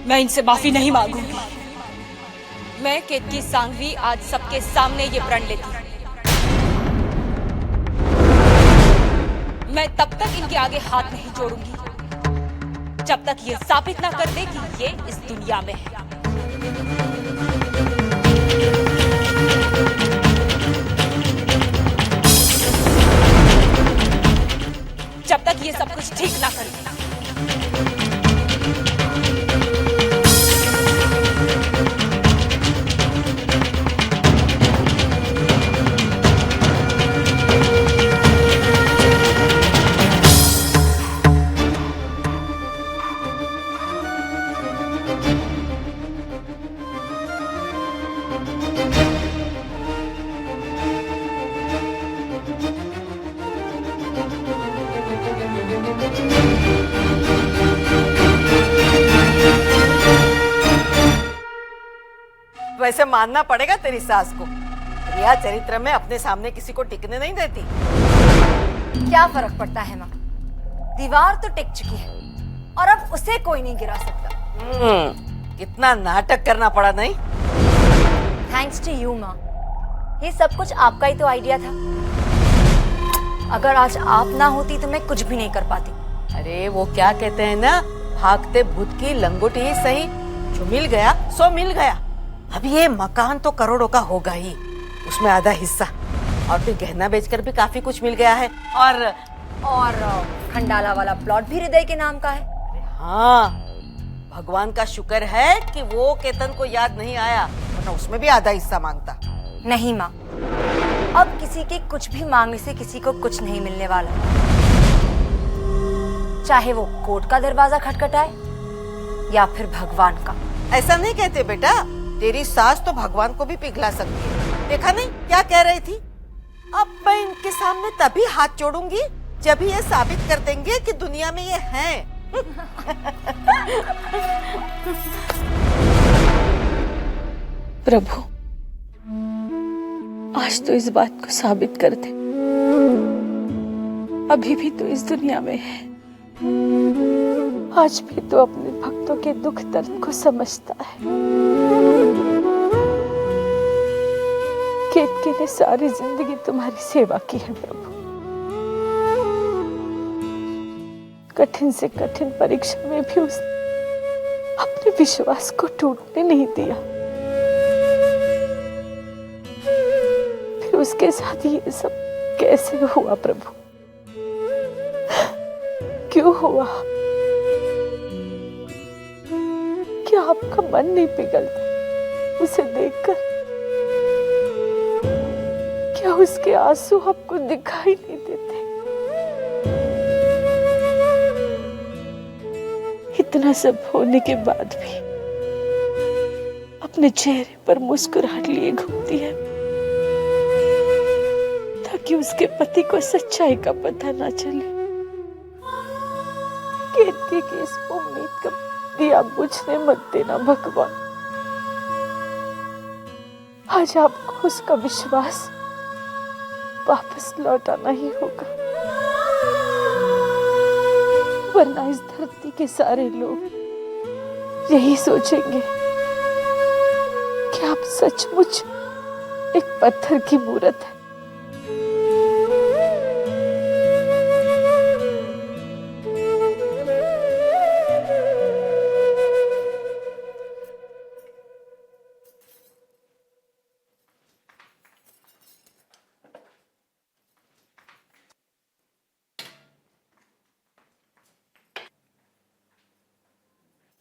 मैं इनसे माफी नहीं मांगूंगी। मैं केतकी सांघवी आज सबके सामने ये प्रण लेती हूँ। मैं तब तक इनके आगे हाथ नहीं जोड़ूंगी जब तक ये साबित ना कर दे कि ये इस दुनिया में है। जब तक ये सब कुछ ठीक ना कर दे। वैसे मानना पड़ेगा तेरी सास को, रिया चरित्र में अपने सामने किसी को टिकने नहीं देती। क्या फर्क पड़ता है माँ, दीवार तो टिक चुकी है और अब उसे कोई नहीं गिरा सकता। कितना नाटक करना पड़ा नहीं। थैंक्स टू यू माँ, ये सब कुछ आपका ही तो आइडिया था। अगर आज आप ना होती तो मैं कुछ भी नहीं कर पाती। अरे वो क्या कहते हैं ना, भागते भूत की लंगोटी ही सही, जो मिल गया सो मिल गया। अब ये मकान तो करोड़ों का होगा ही, उसमें आधा हिस्सा, और फिर गहना बेचकर भी काफी कुछ मिल गया है। और खंडाला वाला प्लॉट भी हृदय के नाम का है। हाँ, भगवान का शुक्र है कि वो केतन को याद नहीं आया, वरना उसमें भी आधा हिस्सा मांगता। नहीं माँ, अब किसी के कुछ भी मांगने से किसी को कुछ नहीं मिलने वाला, चाहे वो कोर्ट का दरवाजा खटखटाए या फिर भगवान का। ऐसा नहीं कहते बेटा, तेरी सास तो भगवान को भी पिघला सकती है। देखा नहीं क्या कह रही थी? अब मैं इनके सामने तभी हाथ जोड़ूंगी जब ये साबित कर देंगे कि दुनिया में ये हैं। प्रभु, आज तो इस बात को साबित कर दे, अभी भी तो इस दुनिया में है, आज भी तो अपने भक्तों के दुख दर्द को समझता है। केतकी ने सारी जिंदगी तुम्हारी सेवा की है प्रभु, कठिन से कठिन परीक्षा में भी उसने अपने विश्वास को टूटने नहीं दिया। फिर उसके साथ ये सब कैसे हुआ प्रभु? क्यों हुआ? क्या आपका मन नहीं पिघलता उसे देखकर? क्या उसके आंसू आपको दिखाई नहीं देते? इतना सब होने के बाद भी अपने चेहरे पर मुस्कुराहट लिए घूमती है ताकि उसके पति को सच्चाई का पता ना चले। केतकी की इस उम्मीद का दिया बुझने मत देना भगवान। आज आपको उसका विश्वास वापस लौटाना ही होगा, वरना इस धरती के सारे लोग यही सोचेंगे कि आप सचमुच एक पत्थर की मूरत है।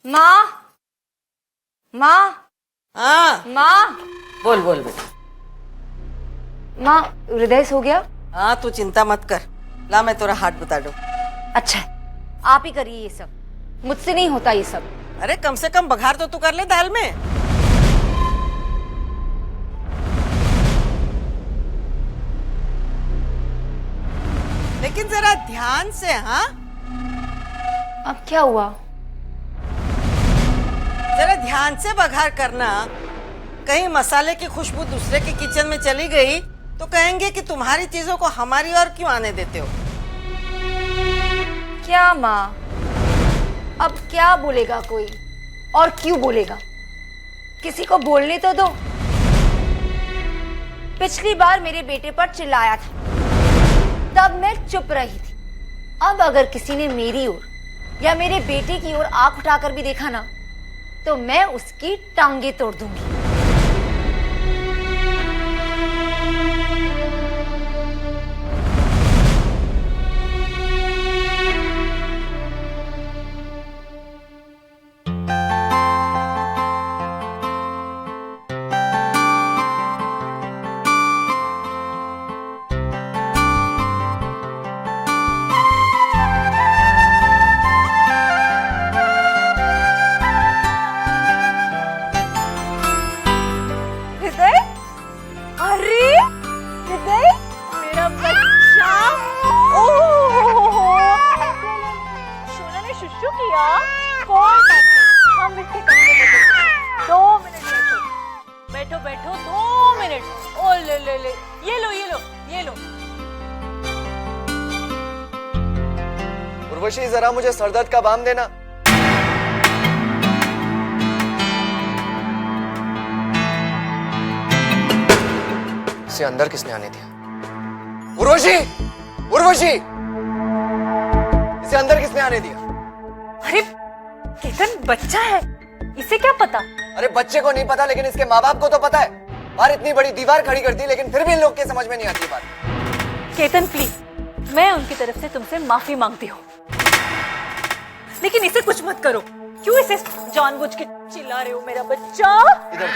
माँ, माँ, हाँ माँ, बोल बोल बेटा। माँ, हृदय सो गया? हाँ तू चिंता मत कर, ला मैं तेरा हाथ बता दूं। अच्छा, आप ही करिए ये सब, मुझसे नहीं होता ये सब। अरे कम से कम बघार तो तू कर ले दाल में। लेकिन जरा ध्यान से। हाँ, अब क्या हुआ? जरा ध्यान से बघार करना, कहीं मसाले की खुशबू दूसरे के किचन में चली गई तो कहेंगे कि तुम्हारी चीजों को हमारी ओर क्यों आने देते हो। क्या माँ, अब क्या बोलेगा कोई? और क्यों बोलेगा? किसी को बोलने तो दो। पिछली बार मेरे बेटे पर चिल्लाया था, तब मैं चुप रही थी। अब अगर किसी ने मेरी ओर या मेरे बेटे की ओर आंख उठाकर भी देखा ना, तो मैं उसकी टांगे तोड़ दूंगी। बैठो बैठो 2 मिनट। ओ ले ले ले, ये लो ये लो ये लो। उर्वशी जरा मुझे सरदर्द का बाम देना। इसे अंदर किसने आने दिया? उर्वशी, उर्वशी, इसे अंदर किसने आने दिया? अरे केतन बच्चा है, इसे क्या पता? अरे बच्चे को नहीं पता, लेकिन इसके माँ बाप को तो पता है। बाहर इतनी बड़ी दीवार खड़ी कर दी, लेकिन फिर भी इन लोग के समझ में नहीं आती बात। केतन प्लीज, मैं उनकी तरफ से तुमसे माफी मांगती हूँ, लेकिन इसे कुछ मत करो। क्यों इसे जानबूझ के चिल्ला रहे हो? मेरा बच्चा इधर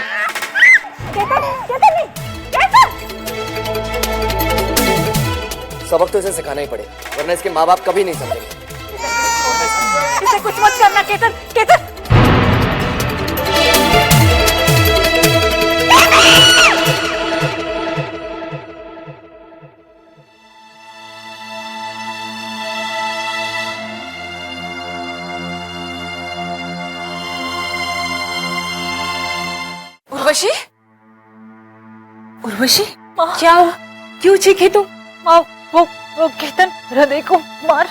केतन, केतन नहीं, केतन! सबक तो इसे सिखाना ही पड़ेगा, वरना इसके माँ बाप कभी नहीं समझेंगे। इसे कुछ मत करना केतन, केतन! उर्वशी, उर्वशी, क्या हुआ? क्यों चीखे तुम? वो केतन हृदय को मार।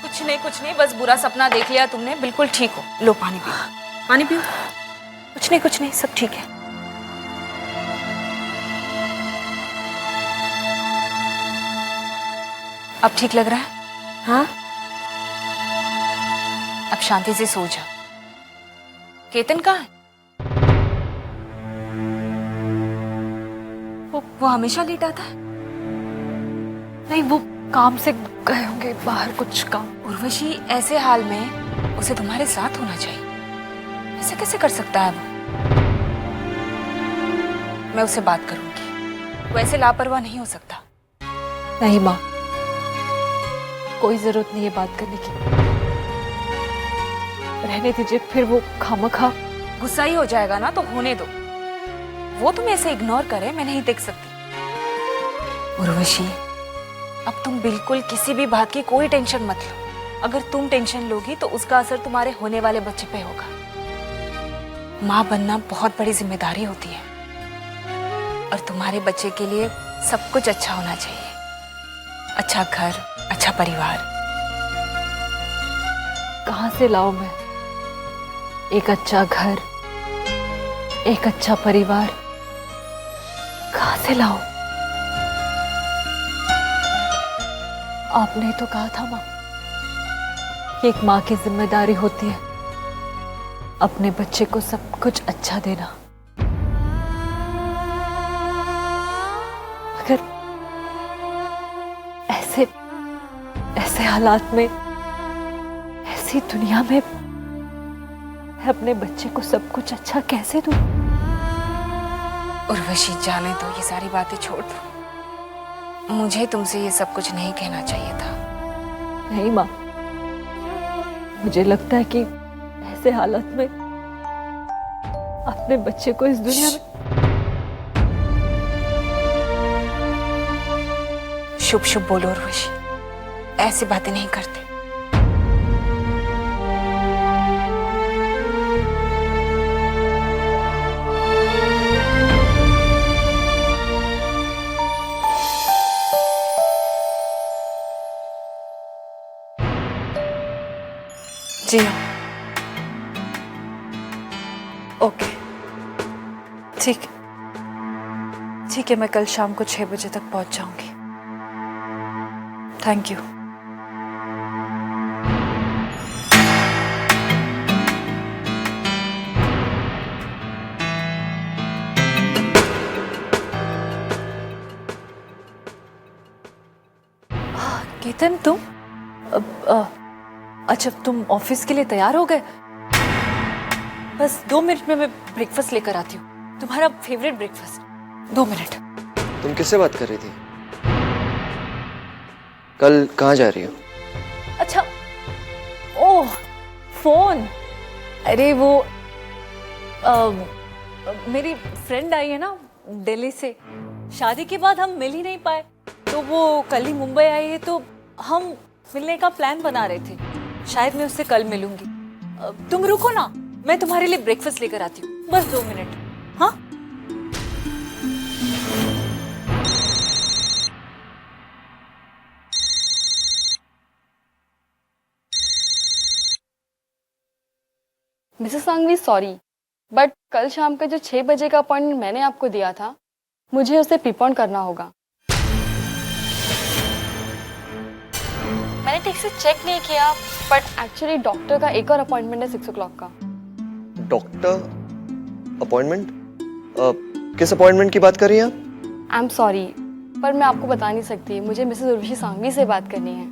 कुछ नहीं, बस बुरा सपना देख लिया तुमने। बिल्कुल ठीक हो। लो पानी पियो, पानी पियो। कुछ नहीं, सब ठीक है। अब ठीक लग रहा है? हाँ, अब शांति से सो जा। केतन कहाँ है? वो हमेशा लेट आता है। नहीं, वो काम से गए होंगे बाहर, कुछ काम। उर्वशी, ऐसे हाल में उसे तुम्हारे साथ होना चाहिए। ऐसे कैसे कर सकता है वो? मैं उससे बात करूंगी, वो ऐसे लापरवाह नहीं हो सकता। नहीं माँ, कोई जरूरत नहीं है बात करने की। रहने दीजिए, फिर वो खामखा गुस्सा ही हो जाएगा ना, तो होने दो। वो तुम्हें ऐसे इग्नोर करे, मैं नहीं देख सकती। उर्वशी, अब तुम बिल्कुल किसी भी बात की कोई टेंशन मत लो। अगर तुम टेंशन लोगी तो उसका असर तुम्हारे होने वाले बच्चे पे होगा। माँ बनना बहुत बड़ी जिम्मेदारी होती है, और तुम्हारे बच्चे के लिए सब कुछ अच्छा होना चाहिए। अच्छा घर, अच्छा परिवार। कहाँ से लाऊं मैं एक अच्छा घर, एक अच्छा परिवार? कहाँ से लाऊं? आपने तो कहा था माँ कि एक माँ की जिम्मेदारी होती है अपने बच्चे को सब कुछ अच्छा देना। अगर ऐसे हालात में, ऐसी दुनिया में मैं अपने बच्चे को सब कुछ अच्छा कैसे दूं? उर्वशी, जाने दो, ये सारी बातें छोड़ दो। मुझे तुमसे ये सब कुछ नहीं कहना चाहिए था। नहीं माँ, मुझे लगता है कि ऐसे हालत में अपने बच्चे को इस दुनिया में। शुभ शुभ बोलो उर्वशी, ऐसी बातें नहीं करते। जी ठीक ठीक है, मैं कल शाम को 6 बजे तक पहुंच जाऊंगी। Thank you. केतन, तुम अच्छा, तुम ऑफिस के लिए तैयार हो गए? बस 2 मिनट में मैं ब्रेकफास्ट लेकर आती हूँ, तुम्हारा फेवरेट ब्रेकफास्ट। 2 मिनट। तुम किससे बात कर रही थी? कल कहाँ जा रही हो? अच्छा, ओह फोन। अरे वो मेरी फ्रेंड आई है ना दिल्ली से। शादी के बाद हम मिल ही नहीं पाए, तो वो कल ही मुंबई आई है, तो हम मिलने का प्लान बना रहे थे। शायद मैं उससे कल मिलूंगी। तुम रुको ना, मैं तुम्हारे लिए ब्रेकफास्ट लेकर आती हूँ। बस 2 मिनट। हाँ, मिसेस सांघवी, सॉरी, बट कल शाम का जो 6 बजे का अपॉइंटमेंट मैंने आपको दिया था, मुझे उसे प्रीपोन करना होगा। मैंने ठीक से चेक नहीं किया, बट एक्चुअली डॉक्टर का एक और अपॉइंटमेंट है 6 o'clock का। Doctor appointment? किस अपॉइंटमेंट की बात कर रही हैं आप? आई एम सॉरी, पर मैं आपको बता नहीं सकती। मुझे मिसेस उर्वशी सांघवी से बात करनी है।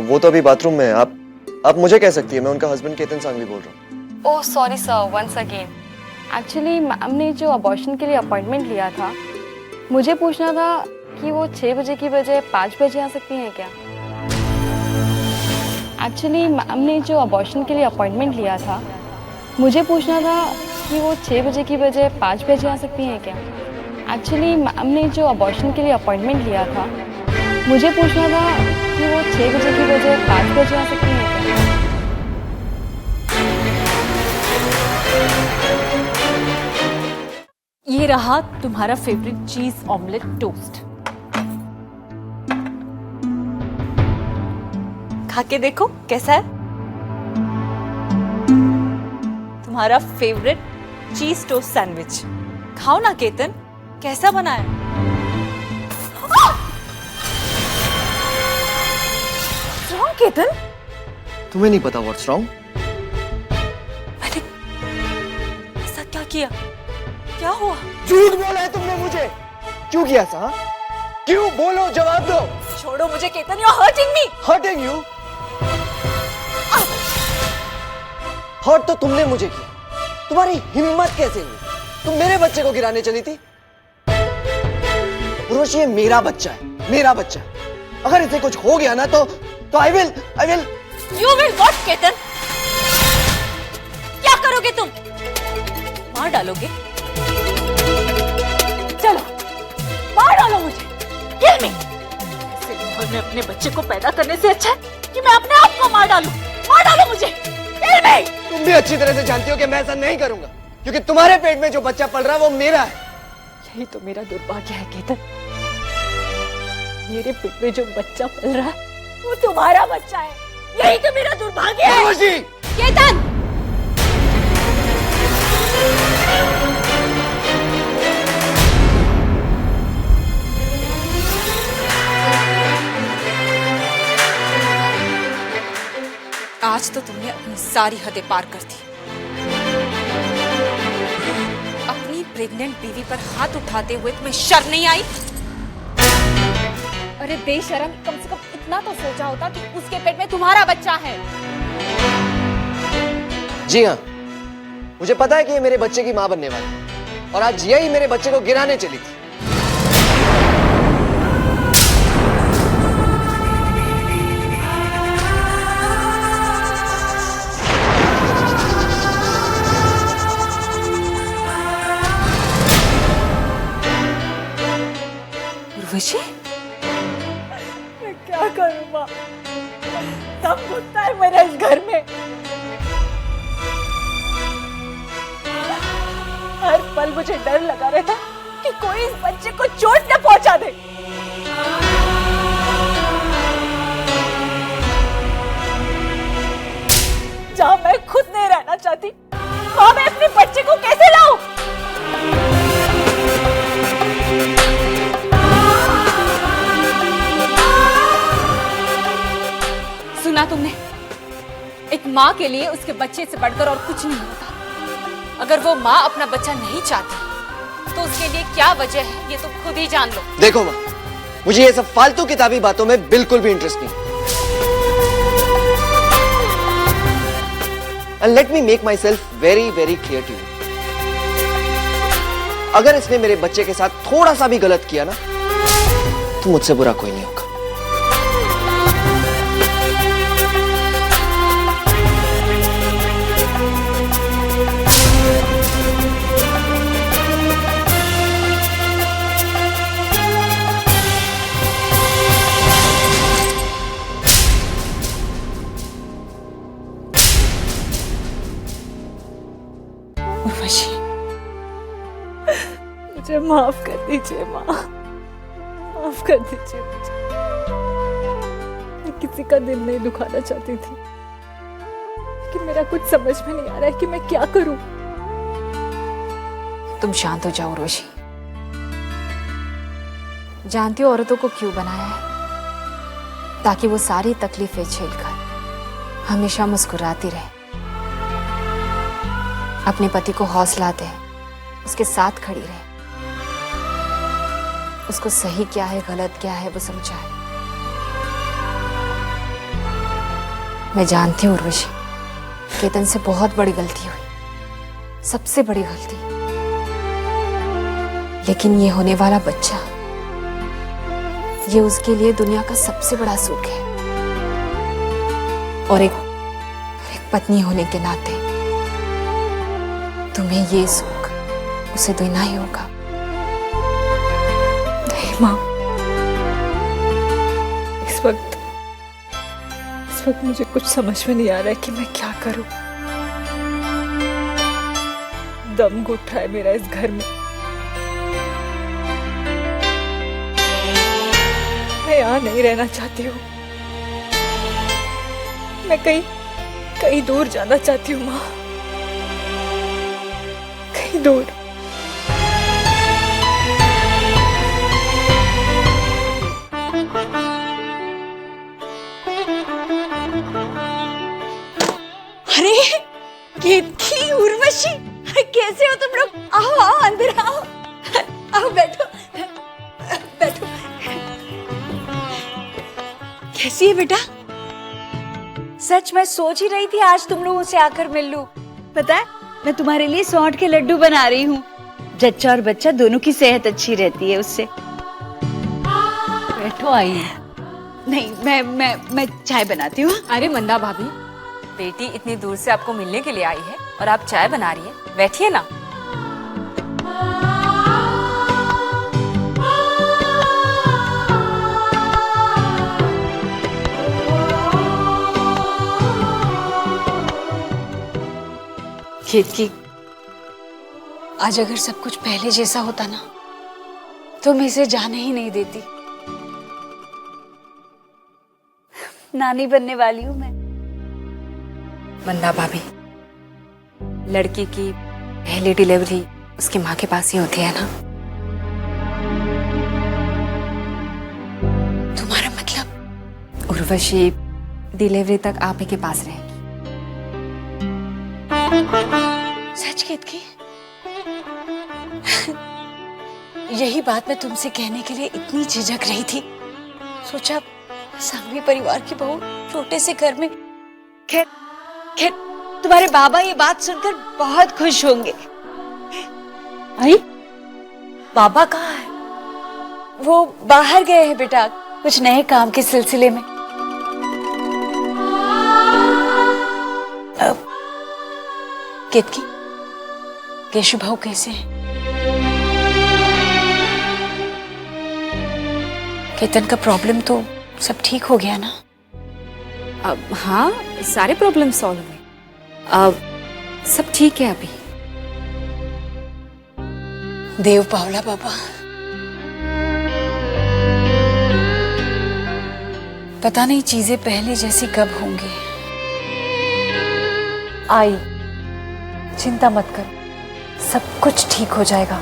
वो तो अभी बाथरूम में है। आप मुझे कह सकती है, मैं उनका हस्बैंड केतन सांघवी बोल रहा हूँ। Oh sorry sir, once again. Actually ma'am ने जो अबॉर्शन के लिए अपॉइंटमेंट लिया था, मुझे पूछना था कि वो 6 बजे की बजाय 5 बजे आ सकती हैं क्या? एक्चुअली मैम ने जो अबॉर्शन के लिए अपॉइंटमेंट लिया था, मुझे पूछना था कि वो 6 बजे की बजाय 5 बजे आ सकती हैं क्या? एक्चुअली मैम ने जो अबॉर्शन के लिए अपॉइंटमेंट लिया था, मुझे पूछना था कि वो 6 बजे की बजाय 5 बजे आ सकती हैं क्या? ये रहा तुम्हारा फेवरेट चीज ऑमलेट टोस्ट। खा के देखो कैसा है। तुम्हारा फेवरेट चीज टोस्ट सैंडविच। खाओ ना केतन, कैसा बना है? केतन, तुम्हें नहीं पता व्हाट्स रॉन्ग? मैंने ऐसा क्या किया? क्या हुआ? झूठ बोला है तुमने मुझे। क्यों किया सा? क्यों? बोलो, जवाब दो। छोड़ो मुझे Ketan, you are hurting me. Hurting you? Hurt तो तुमने मुझे किया। तुम्हारी हिम्मत कैसे हुई? तुम मेरे बच्चे को गिराने चली थी। उर्वशी, ये मेरा बच्चा है, मेरा बच्चा। अगर इसे कुछ हो गया ना तो I will You will what, Ketan? क्या करोगे तुम? मार डालोगे? चलो, मार डालो मुझे। Kill me. इससे घर में अपने बच्चे को पैदा करने से अच्छा है कि मैं अपने आप को मार डालूं। मार डालो मुझे। Kill me. तुम भी अच्छी तरह से जानती हो कि मैं ऐसा नहीं करूंगा, क्योंकि तुम्हारे पेट में जो बच्चा पल रहा है वो मेरा है। यही तो मेरा दुर्भाग्य है केतन। मेरे पेट में जो बच्चा पल रहा है वो तुम्हारा बच्चा है। यही तो मेरा दुर्भाग्य है। उर्वशी! केतन! आज तो तुमने अपनी सारी हदें पार कर दी। अपनी प्रेग्नेंट बीवी पर हाथ उठाते हुए तुम्हें शर्म नहीं आई? अरे बेशरम, कम से कम इतना तो सोचा होता कि उसके पेट में तुम्हारा बच्चा है। जी हाँ, मुझे पता है कि ये मेरे बच्चे की मां बनने वाली है, और आज यही मेरे बच्चे को गिराने चली थी। उर्वशी, मैं क्या करूं माँ? सब घुटता है मेरे इस घर में। हर पल मुझे डर लगा रहता है कि कोई इस बच्चे को चोट न पहुंचा दे। जहां मैं खुद नहीं रहना चाहती, वहां मैं अपने बच्चे को कैसे लाऊं? तुमने? एक माँ के लिए उसके बच्चे से बढ़कर और कुछ नहीं होता। अगर वो माँ अपना बच्चा नहीं चाहती तो उसके लिए क्या वजह है ये तुम खुद ही जान लो। देखो माँ, मुझे ये सब फालतू किताबी बातों में बिल्कुल भी इंटरेस्ट नहीं। And let me make myself very very clear to you. अगर इसने मेरे बच्चे के साथ थोड़ा सा भी गलत किया ना, तो मुझसे बुरा कोई नहीं होगा। उर्वशी, मुझे माफ कर दीजिए माँ, माफ कर दीजिए मुझे। मैं किसी का दिल नहीं दुखाना चाहती थी, लेकिन मेरा कुछ समझ में नहीं आ रहा है कि मैं क्या करूं। तुम शांत हो जाओ उर्वशी। जानती हो औरतों को क्यों बनाया है? ताकि वो सारी तकलीफें झेलकर हमेशा मुस्कुराती रहे, अपने पति को हौसला दे, उसके साथ खड़ी रहे, उसको सही क्या है गलत क्या है वो समझाए। मैं जानती हूँ उर्वशी, केतन से बहुत बड़ी गलती हुई, सबसे बड़ी गलती। लेकिन ये होने वाला बच्चा, ये उसके लिए दुनिया का सबसे बड़ा सुख है। और एक पत्नी होने के नाते तुम्हें ये सुख उसे देना ही होगा। नहीं माँ, इस वक्त मुझे कुछ समझ में नहीं आ रहा है कि मैं क्या करूं। दम घुट रहा है मेरा इस घर में। मैं यहाँ नहीं रहना चाहती हूँ, मैं कहीं दूर जाना चाहती हूँ माँ, कहीं दूर। अरे केतकी, उर्वशी, कैसे हो तुम लोग? आओ आओ अंदर आओ, आओ बैठो बैठो। कैसी है बेटा? सच मैं सोच ही रही थी आज तुम लोगों से आकर मिल लूं। पता है मैं तुम्हारे लिए सौंठ के लड्डू बना रही हूँ। जच्चा और बच्चा दोनों की सेहत अच्छी रहती है उससे। बैठो आई। नहीं मैं चाय बनाती हूँ। अरे मंदा भाभी, बेटी इतनी दूर से आपको मिलने के लिए आई है और आप चाय बना रही है, बैठिए ना। केतकी, आज अगर सब कुछ पहले जैसा होता ना तो मैं इसे जाने ही नहीं देती। नानी बनने वाली हूँ मैं। मंदा भाभी, लड़की की पहली डिलीवरी उसकी माँ के पास ही होती है ना। तुम्हारा मतलब? उर्वशी डिलीवरी तक आप ही के पास रहेगी। सच केतकी? यही बात मैं तुमसे कहने के लिए इतनी झिझक रही थी। सोचा सांघवी परिवार की बहू छोटे से घर में। खैर तुम्हारे बाबा ये बात सुनकर बहुत खुश होंगे। आई, बाबा कहाँ है? वो बाहर गए हैं बेटा, कुछ नए काम के सिलसिले में। केतकी, केशु भाऊ कैसे हैं? केतन का प्रॉब्लम तो सब ठीक हो गया ना? अब हाँ, सारे प्रॉब्लम सॉल्व हुए। अब सब ठीक है अभी। देव पावला बाबा, पता नहीं चीजें पहले जैसी कब होंगी। आई, चिंता मत करो, सब कुछ ठीक हो जाएगा।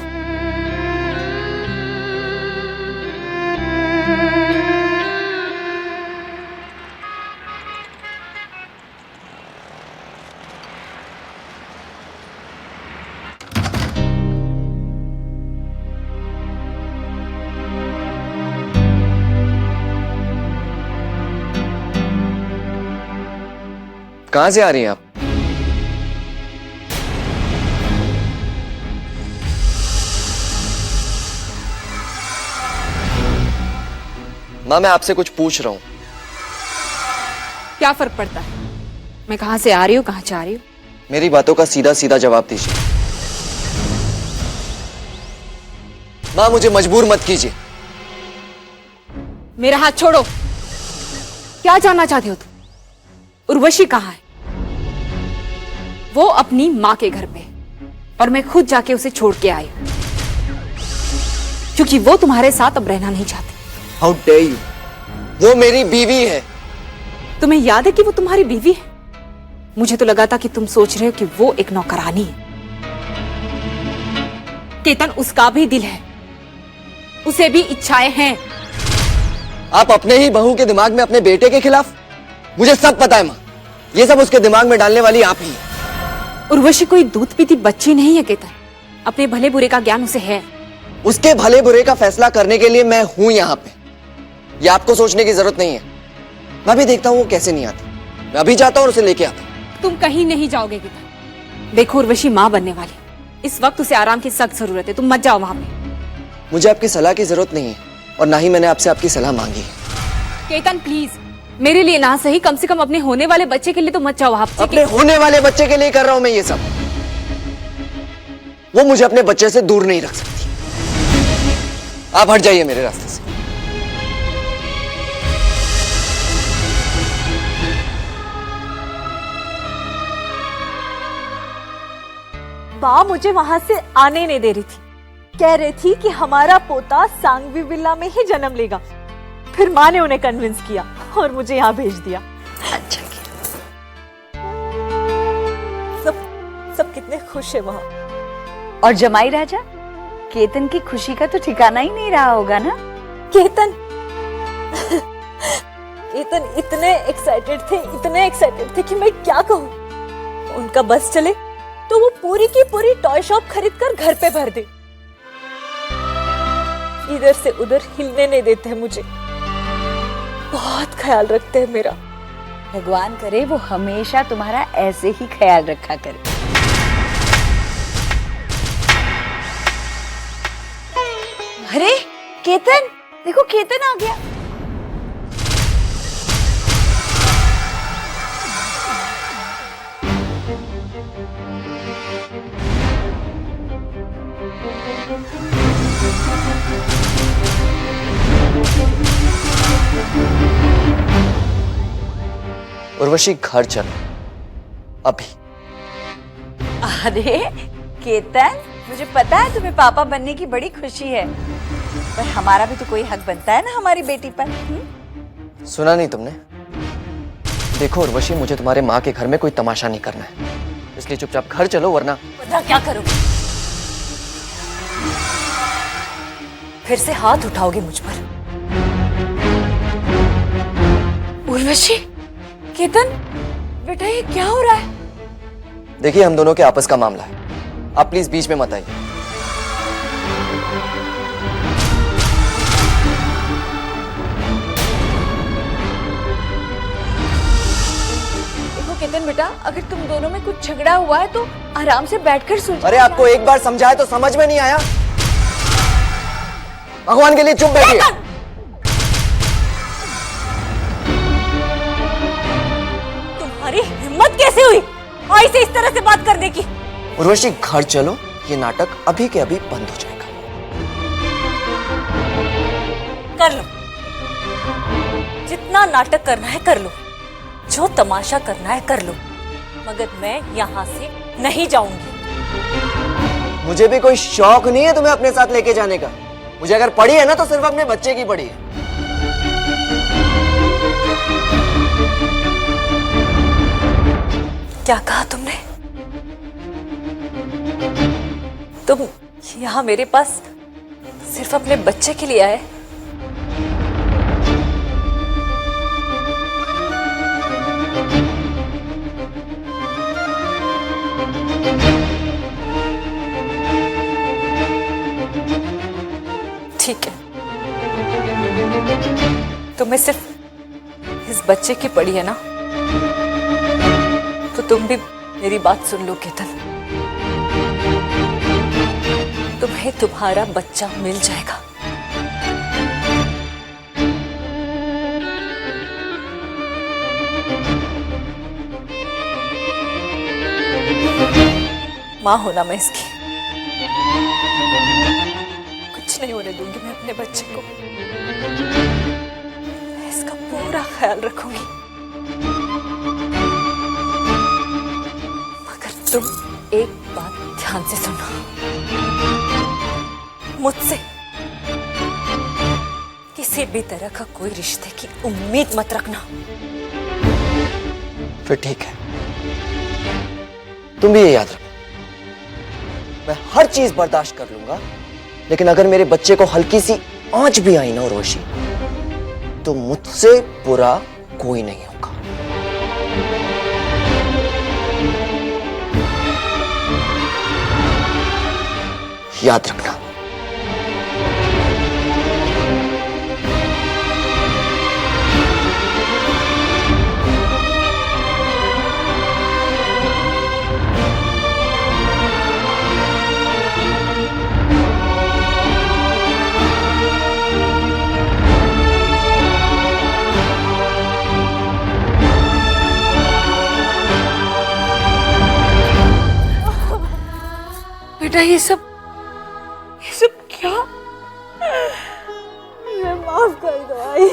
कहां से आ रही हैं आप? माँ, मैं आपसे कुछ पूछ रहा हूं। क्या फर्क पड़ता है मैं कहां से आ रही हूँ, कहां जा रही हूँ? मेरी बातों का सीधा सीधा जवाब दीजिए। माँ, मुझे मजबूर मत कीजिए। मेरा हाथ छोड़ो। क्या जानना चाहते हो तुम? उर्वशी कहाँ है? वो अपनी माँ के घर पे और मैं खुद जाके उसे छोड़ के आई हूं क्योंकि वो तुम्हारे साथ अब रहना नहीं चाहती। How dare you! वो मेरी बीवी है। तुम्हें याद है कि वो तुम्हारी बीवी है? मुझे तो लगा था कि तुम सोच रहे हो कि वो एक नौकरानी है। केतन, उसका भी दिल है, उसे भी इच्छाएं हैं। आप अपने ही बहू के दिमाग में अपने बेटे के खिलाफ? मुझे सब पता है माँ, ये सब उसके दिमाग में डालने वाली आप ही है। उर्वशी कोई दूध पीती बच्ची नहीं है केतन, अपने भले बुरे का ज्ञान उसे है। उसके भले बुरे का फैसला करने के लिए मैं हूं यहाँ पे। ये आपको सोचने की जरूरत नहीं है। मैं भी देखता हूँ वो कैसे नहीं आती। मैं अभी जाता हूँ और उसे लेके आता हूँ। तुम कहीं नहीं जाओगे केतन। देखो, उर्वशी माँ बनने वाली, इस वक्त उसे आराम की सख्त जरूरत है। तुम मत जाओ वहां पे। मुझे आपकी सलाह की जरूरत नहीं है और ना ही मैंने आपसे आपकी सलाह मांगी है। केतन प्लीज, मेरे लिए ना सही, कम से कम अपने होने वाले बच्चे के लिए तो मत जाओ वहां पे। अपने होने वाले बच्चे के लिए कर रहा हूं मैं ये सब। वो मुझे अपने बच्चे से दूर नहीं रख सकती। आप हट जाइए मेरे रास्ते से। माँ मुझे वहां से आने नहीं दे रही थी। कह रही थी कि हमारा पोता सांगवी विला में ही जन्म लेगा। फिर माँ ने उन्हें कन्विंस किया और मुझे यहाँ भेज दिया। अच्छा किया। सब कितने खुश है वहाँ। और जमाई राजा, केतन की खुशी का तो ठिकाना ही नहीं रहा होगा ना? केतन केतन इतने एक्साइटेड थे कि मैं क्या कहूँ। उनका बस चले तो वो पूरी की पूरी टॉय शॉप खरीद कर घर पे भर दे। इधर से उधर हिलने नहीं देते हैं मुझे। बहुत ख्याल रखते हैं मेरा। भगवान करे वो हमेशा तुम्हारा ऐसे ही ख्याल रखा करे। अरे केतन, देखो केतन आ गया। उर्वशी, घर चलो अभी। अरे केतन, मुझे पता है तुम्हें पापा बनने की बड़ी खुशी है, पर हमारा भी तो कोई हक बनता है ना हमारी बेटी पर। सुना नहीं तुमने? देखो उर्वशी, मुझे तुम्हारे माँ के घर में कोई तमाशा नहीं करना है, इसलिए चुपचाप घर चलो, वरना पता क्या करोगे? फिर से हाथ उठाओगे मुझ पर। उर्वशी, केतन, बेटा ये क्या हो रहा है? देखिए, हम दोनों के आपस का मामला है, आप प्लीज बीच में मत आइए। देखो केतन बेटा, अगर तुम दोनों में कुछ झगड़ा हुआ है तो आराम से बैठकर सुलझाओ। अरे आपको एक बार समझाया तो समझ में नहीं आया? भगवान के लिए चुप बैठिए। तुम्हारी हिम्मत कैसे हुई ऐसे इस तरह से बात करने की? उर्वशी, घर चलो, ये नाटक अभी के अभी बंद हो जाएगा। कर लो, जितना नाटक करना है कर लो, जो तमाशा करना है कर लो, मगर मैं यहाँ से नहीं जाऊंगी। मुझे भी कोई शौक नहीं है तुम्हें अपने साथ लेके जाने का। मुझे अगर पड़ी है ना तो सिर्फ अपने बच्चे की पड़ी है। क्या कहा तुमने? तुम यहाँ मेरे पास सिर्फ अपने बच्चे के लिए आए? ठीक है, तुम्हें सिर्फ इस बच्चे की पड़ी है ना? तुम भी मेरी बात सुन लो केतन। तुम्हें तुम्हारा बच्चा मिल जाएगा। माँ होना मैं इसकी, कुछ नहीं होने दूंगी मैं अपने बच्चे को। मैं इसका पूरा ख्याल रखूंगी। मगर तुम एक बात ध्यान से सुनो, मुझसे किसी भी तरह का कोई रिश्ते की उम्मीद मत रखना। फिर ठीक है, तुम भी ये याद रखो, मैं हर चीज बर्दाश्त कर लूंगा, लेकिन अगर मेरे बच्चे को हल्की सी आंच भी आई ना उर्वशी, तो मुझसे बुरा कोई नहीं होगा। याद रखना। बेटा ये सब क्या? मुझे माफ कर दो आई,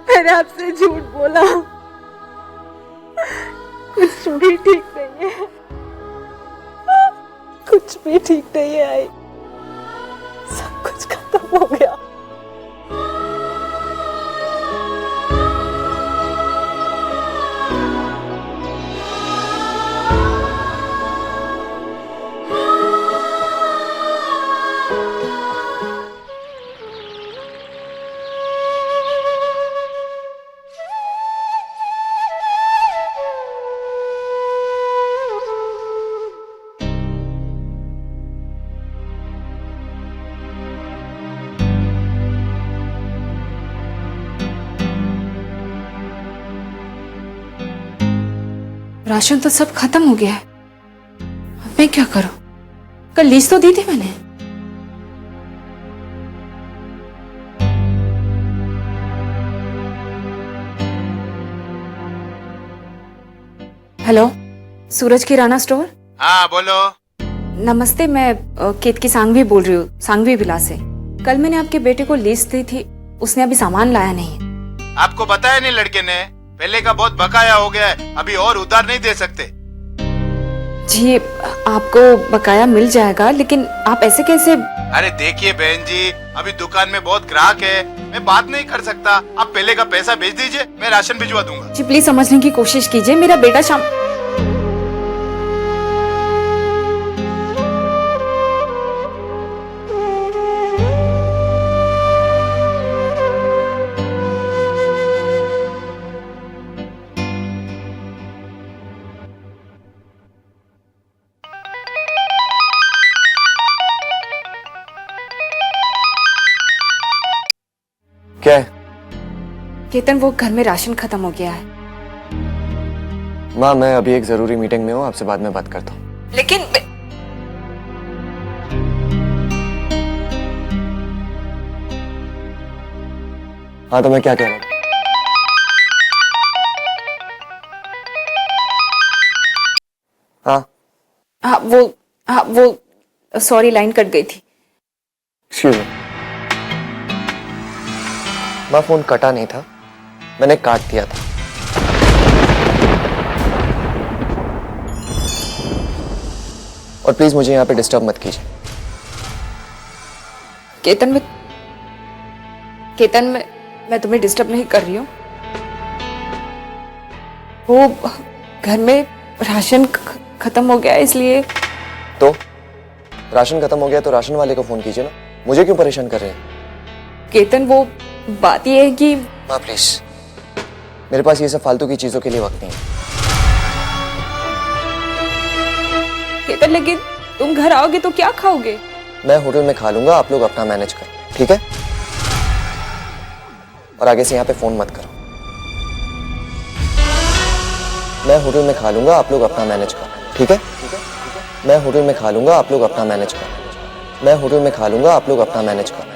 मैंने आपसे झूठ बोला। कुछ भी ठीक नहीं है, कुछ भी ठीक नहीं है आई, सब कुछ खत्म हो गया। राशन तो सब खत्म हो गया है, अब मैं क्या करूं? कल लीज तो दी थी मैंने। हेलो, सूरज किराना स्टोर। हाँ बोलो। नमस्ते, मैं केत की सांगवी बोल रही हूँ, सांगवी विलास से। कल मैंने आपके बेटे को लीज दी थी, उसने अभी सामान लाया नहीं। आपको बताया नहीं लड़के ने, पहले का बहुत बकाया हो गया है, अभी और उधार नहीं दे सकते। जी आपको बकाया मिल जाएगा, लेकिन आप ऐसे कैसे? अरे देखिए बहन जी, अभी दुकान में बहुत ग्राहक है, मैं बात नहीं कर सकता। आप पहले का पैसा भेज दीजिए, मैं राशन भिजवा दूंगा। जी प्लीज समझने की कोशिश कीजिए, मेरा बेटा शाम। क्या है? केतन, वो घर में राशन खत्म हो गया है। माँ मैं अभी एक जरूरी मीटिंग में हूँ, आपसे बाद में बात करता हूँ। लेकिन हाँ तो मैं क्या कह रहा हूँ? हाँ वो सॉरी, लाइन कट गई थी। Excuse me. माँ फोन कटा नहीं था, मैंने काट दिया था। और प्लीज मुझे यहाँ पे डिस्टर्ब मत कीजिए। केतन, मैं तुम्हें डिस्टर्ब नहीं कर रही हूँ। वो घर में राशन खत्म हो गया, इसलिए। तो राशन खत्म हो गया तो राशन वाले को फोन कीजिए ना, मुझे क्यों परेशान कर रहे हैं? केतन, वो बात ये है कि माँ प्लीज, मेरे पास ये सब फालतू की चीजों के लिए वक्त नहीं है। केतन, लेकिन तुम घर आओगे तो क्या खाओगे? मैं होटल में खा लूंगा, आप लोग अपना मैनेज करो, ठीक है? और आगे से यहाँ पे फोन मत करो। मैं होटल में खा लूंगा, आप लोग अपना मैनेज करना, ठीक है? मैं होटल में खा लूंगा, आप लोग अपना मैनेज करना। मैं होटल में खा लूंगा, आप लोग अपना मैनेज करना।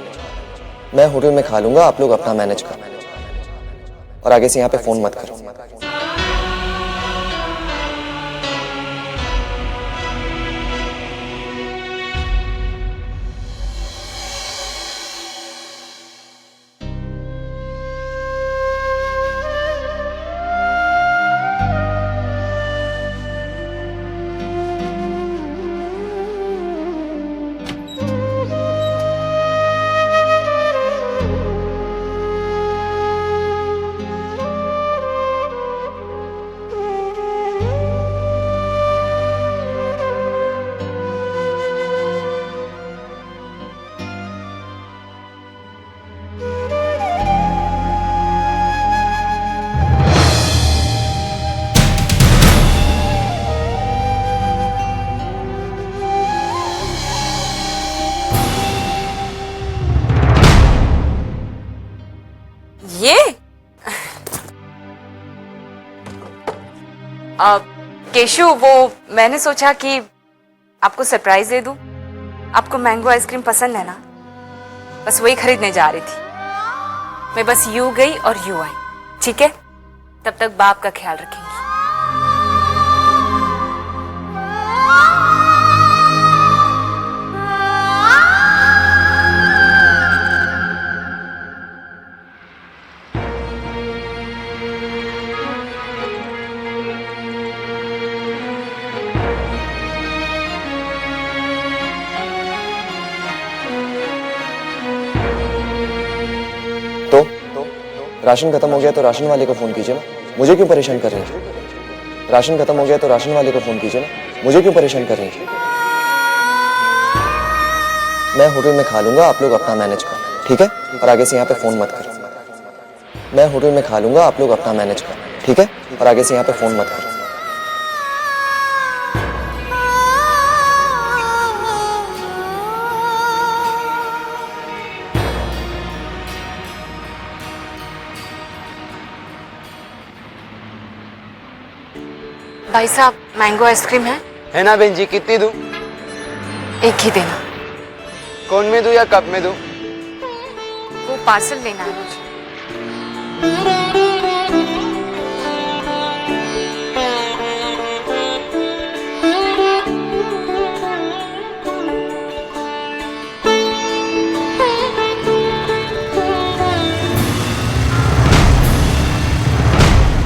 मैं होटल में खा लूंगा, आप लोग अपना मैनेज करना। और आगे से यहाँ पे फोन मत करो। ये केशु, वो मैंने सोचा कि आपको सरप्राइज दे दूं। आपको मैंगो आइसक्रीम पसंद है ना, बस वही खरीदने जा रही थी। मैं बस यूं गई और यूं आई, ठीक है? तब तक बाप का ख्याल रखेंगी। तो राशन खत्म हो गया तो राशन वाले को फोन कीजिए ना, मुझे क्यों परेशान कर रही हैं? राशन खत्म हो गया तो राशन वाले को फोन कीजिए ना, मुझे क्यों परेशान कर रही हैं? मैं होटल में खा लूंगा, आप लोग अपना मैनेज करना, ठीक है? और आगे से यहाँ पे फोन मत करो। मैं होटल में खा लूंगा, आप लोग अपना मैनेज करना, ठीक है? और आगे से यहाँ पे फोन मत करो। भाई साहब, मैंगो आइसक्रीम है ना बहन जी? कितनी दूं? एक ही देना। कौन में दूं या कप में दूं? वो पार्सल लेना है मुझे।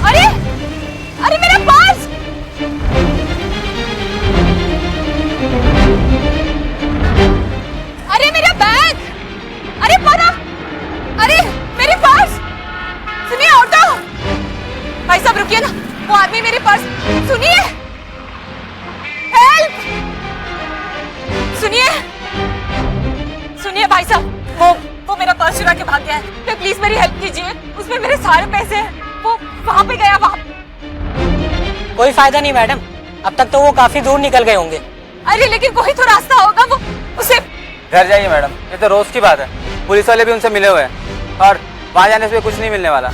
अरे अरे मेरा पर्स! अरे मेरा बैग! अरे परम! अरे मेरी पर्स! सुनिए ऑटो! भाई साहब रुकिए ना, वो आदमी मेरी पर्स, सुनिए! हेल्प! सुनिए! सुनिए भाई साहब, वो मेरा पर्स चुरा के भाग गया है। तो प्लीज मेरी हेल्प कीजिए, उसमें मेरे सारे पैसे हैं। वो वहां पे गया, वहां। कोई फायदा नहीं मैडम, अब तक तो वो काफी दूर निकल गए होंगे। अरे लेकिन कोई तो रास्ता होगा, वो उसे। घर जाइए मैडम, ये तो रोज की बात है। पुलिस वाले भी उनसे मिले हुए हैं और वहां जाने से कुछ नहीं मिलने वाला।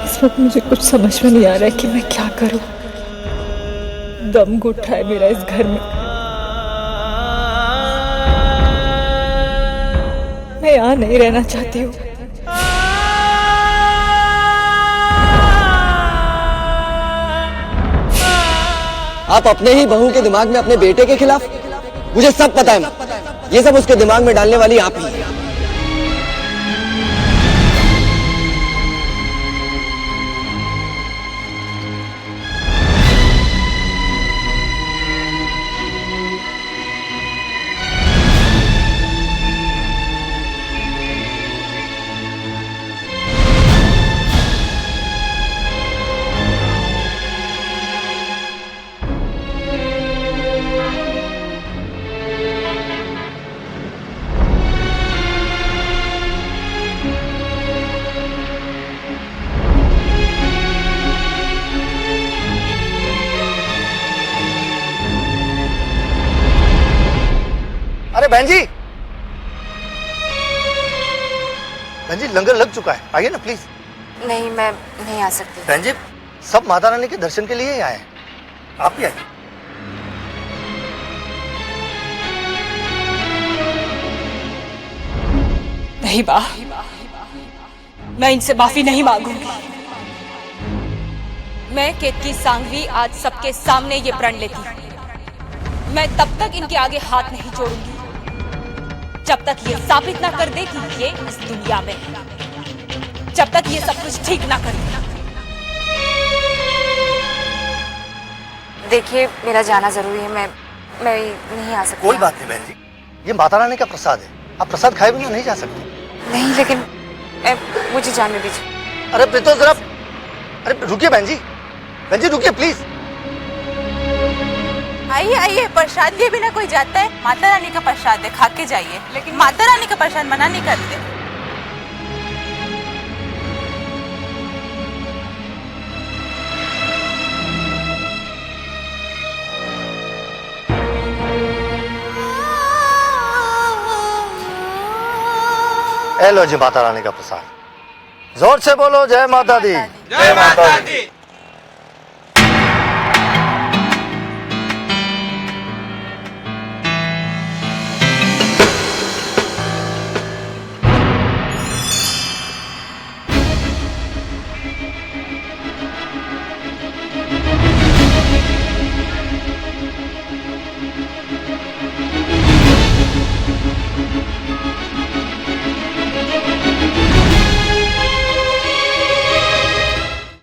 इस वक्त मुझे कुछ समझ में नहीं आ रहा है कि मैं क्या करूं। दम घुट रहा है मेरा इस घर में। मैं यहाँ नहीं रहना चाहती हूँ। आप अपने ही बहू के दिमाग में अपने बेटे के खिलाफ? मुझे सब पता है, ये सब उसके दिमाग में डालने वाली आप ही हैं। बहन जी, बहन जी लंगर लग चुका है, आइए ना प्लीज। नहीं, मैं नहीं आ सकती। बहन जी सब माता रानी के दर्शन के लिए ही आए हैं, आप भी आइए। नहीं बा, मैं इनसे माफी नहीं मांगूंगी। मैं केतकी सांघवी आज सबके सामने ये प्रण लेती हूँ। मैं तब तक इनके आगे हाथ नहीं जोड़ूंगी जब तक ये साबित ना कर दे कि ये इस दुनिया में है, जब तक ये सब कुछ ठीक ना कर दे। देखिए, मेरा जाना जरूरी है, मैं नहीं आ सकती। कोई बात नहीं बहन जी, ये माता रानी का प्रसाद है, आप प्रसाद खाए बिना नहीं जा सकते। नहीं, लेकिन मुझे जाने दीजिए। अरे प्रीतो जरा, अरे रुकिए बहन जी रुकिए प्लीज। आइए आइए, प्रसाद लिए बिना कोई जाता है? माता रानी का प्रसाद है, खा के जाइए। लेकिन माता रानी का प्रसाद मना नहीं करते। ए लो जी माता रानी का प्रसाद, जोर से बोलो जय माता दी। जय माता दी।